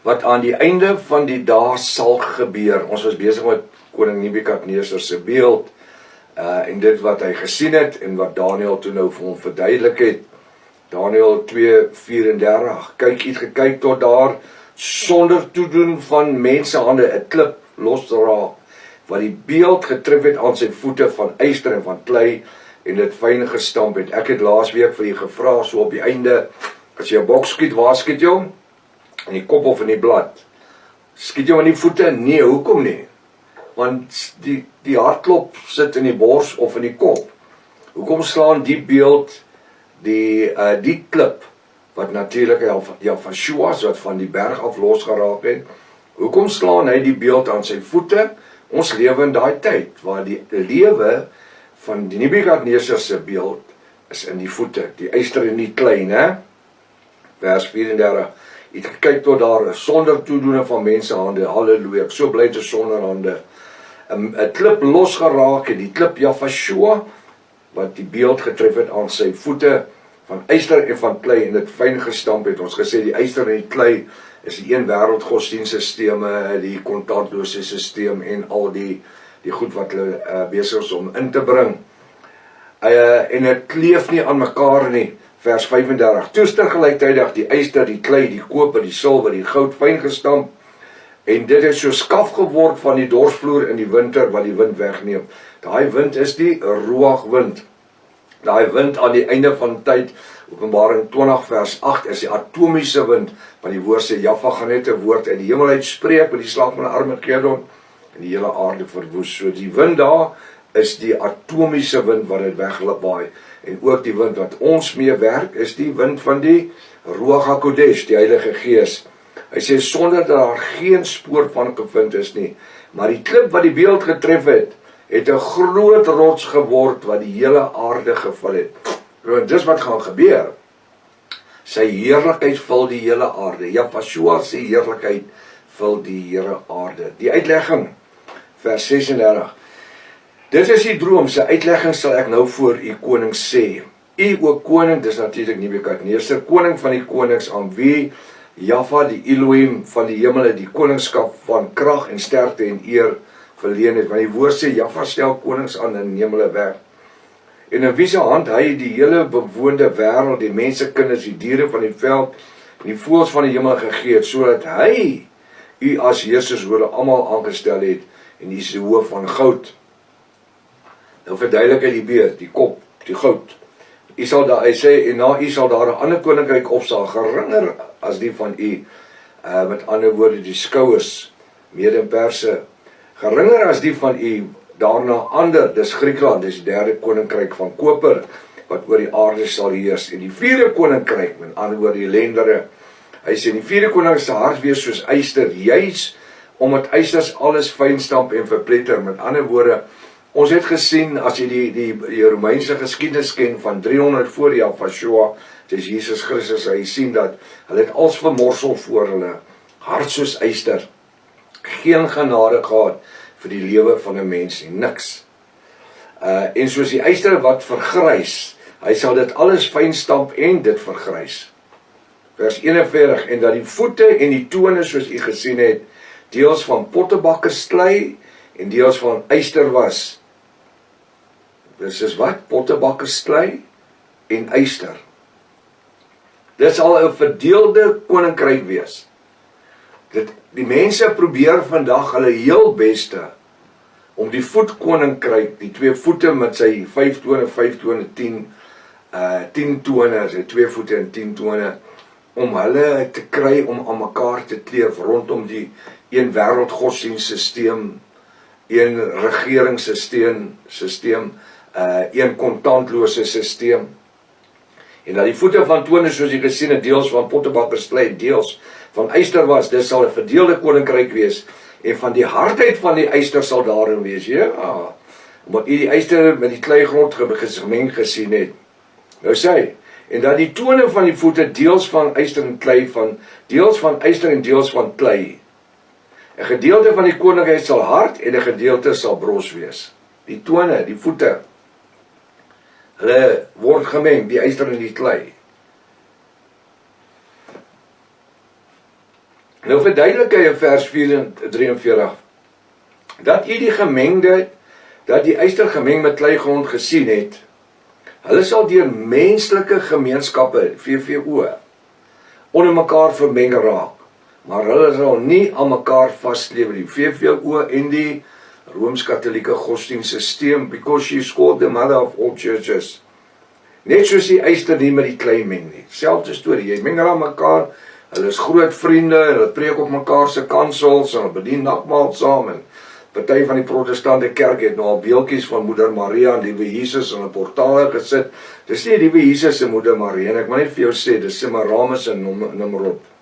wat aan die einde van die dag sal gebeur. Ons was besig met koning Nebukadneser se beeld, en dit wat hy gesien het, en wat Daniël toe nou vir hom verduidelik het. Daniël 2:34, kyk, jy het gekyk tot daar, sonder toedoen van mensehande, 'n klip losraak, wat die beeld getref het aan sy voete van yster en van klei, en dit fyn gestamp het. Ek het laasweek vir jy gevra, so op die einde, as jy 'n bok skiet, waar skiet jy hom? In die kop of in die blad? Skiet jy hom in die voete? Nee, hoekom nie? Want die hartklop sit in die bors of in die kop. Hoekom slaan die beeld die klip, wat natuurlik Jafashua, wat van die berg af losgeraak het, hoekom slaan hy die beeld aan sy voete? Ons lewe in daai tyd, waar die lewe van die Nebukadneser se beeld is in die voete, die yster en die klei, né? Vers 34, jy het gekyk tot daar, sonder toedoene van mensehande, halleluja, ek so bly te sonder hande, 'n klip losgeraak het, die klip Jafashua, wat die beeld getref het aan sy voete, van yster en van klei, en dit fyn gestamp het. Ons gesê, die yster en die klei is die een wêreld godsdienststelsels, die kontantlose stelsel, en al die goed wat hulle besig is om in te bring. En dit kleef nie aan mekaar nie. Vers 35, toe is tegelijkertijd die yster, die klei, die koper, die silwer, die goud fyn gestamp, en dit het so skaf geword van die dorsvloer in die winter, wat die wind wegneem. Daai wind is die ruach-wind. Daai wind aan die einde van tyd, Openbaring 20 vers 8, is die atomiese wind, want die woord sê, Jaffa gaan net 'n woord uit die hemel uitspreek, met die slag van Armageddon, en die hele aarde verwoes. So die wind daar, is die atomiese wind, wat dit wegwaai, en ook die wind wat ons mee werk, is die wind van die Ruach HaKodesh, die Heilige Gees. Hy sê, sonder dat daar geen spoor van gevind is nie, maar die klip wat die beeld getref het 'n groot rots geword, wat die hele aarde gevul het. Want dis wat gaan gebeur. Sy heerlikheid vul die hele aarde. Jafashua se heerlikheid vul die hele aarde. Die uitlegging, vers 36. Dit is die droom, sy uitlegging sal ek nou voor u koning sê. U o koning, dis natuurlik Nebukadneser, koning van die konings, aan wie Jaffa, die Elohim van die hemel, die koningskap van krag en sterkte en eer verleen het. Want die woord sê, Jaffa stel konings aan in hemele weg. En in wie se hand hy die hele bewoonde wêreld, die mensekinders, die diere van die veld, en die voëls van die hemel gegee het, sodat hy u as heersers oor almal aangestel het, en die is die hoof van goud. Nou verduidelik hy die beeld, die kop, die goud. Hy sê, en na u sal daar 'n ander koninkryk opstaan, geringer as die van u, met ander woorde die skouers, Mede-Perse, geringer as die van u, daarna ander, dis Griekland, dis die derde koninkryk van koper, wat oor die aarde sal heers, en die vierde koninkryk, met ander woorde die lendere, hy sê, die vierde koninkryk sal hard wees soos yster, juis, omdat ysters alles fynstamp en verpletter, met ander woorde, ons het gesien, as jy die Romeinse geskiedenis ken, van 300 voor Jafashua, dis Jesus Christus, hy sien dat, hulle het als vermorsel voor hulle, hard soos yster, geen genade gehad, vir die lewe van 'n mens nie, niks. En soos die yster wat vergrys, hy sal dit alles fyn stamp en dit vergrys. Vers 41, en dat die voete en die tone soos u gesien het, deels van pottebakkersklei en deels van yster was. Dis is wat? Pottebakkersklei en yster. Dit sal 'n verdeelde koninkryk wees. Die mense probeer vandag hulle heel beste om die voetkoninkryk, die twee voete met sy 5 tone, 10 tone, sy 2 voete en 10 tone, om hulle te kry om aan mekaar te kleef rondom die een wêreldgodsdienststelsel, een regeringsstelsel, een kontantlose stelsel. En dat die voete van tone, soos jy gesien het, deels van pottebakkersklei, deels van yster was, dit sal 'n verdeelde koninkryk wees, en van die hardheid van die yster sal daarin wees, ja, omdat u die yster met die kleigrond gemeng gesien het. Nou sê hy, en dat die tone van die voete deels van yster en klei, deels van yster en deels van klei. 'n gedeelte van die koninkryk sal hard, en 'n gedeelte sal bros wees. Die tone, die voete, hulle word gemeng, die yster en die klei. Nou verduidelik hy in vers 43, dat u die gemengde, dat die yster gemeng met kleigrond gesien het, hulle sal deur menslike gemeenskappe, VVO, onder mekaar vermeng raak, maar hulle sal nie aan mekaar vaslewe nie. VVO en die Rooms-Katholieke godsdienstsysteem, because she is called the mother of all churches. Net soos die yster nie met die klei meng nie. Selfde storie, jy meng aan mekaar, hulle is groot vriende, hulle preek op mekaar se kansels, en hulle bedien nagmaal saam, en party van die protestante kerk het nou al beeldjies van Moeder Maria en Liewe Jesus in 'n portale gesit. Dis nie Liewe Jesus en Moeder Maria, en ek wil net vir jou sê, dis Semiramis en Nimrod.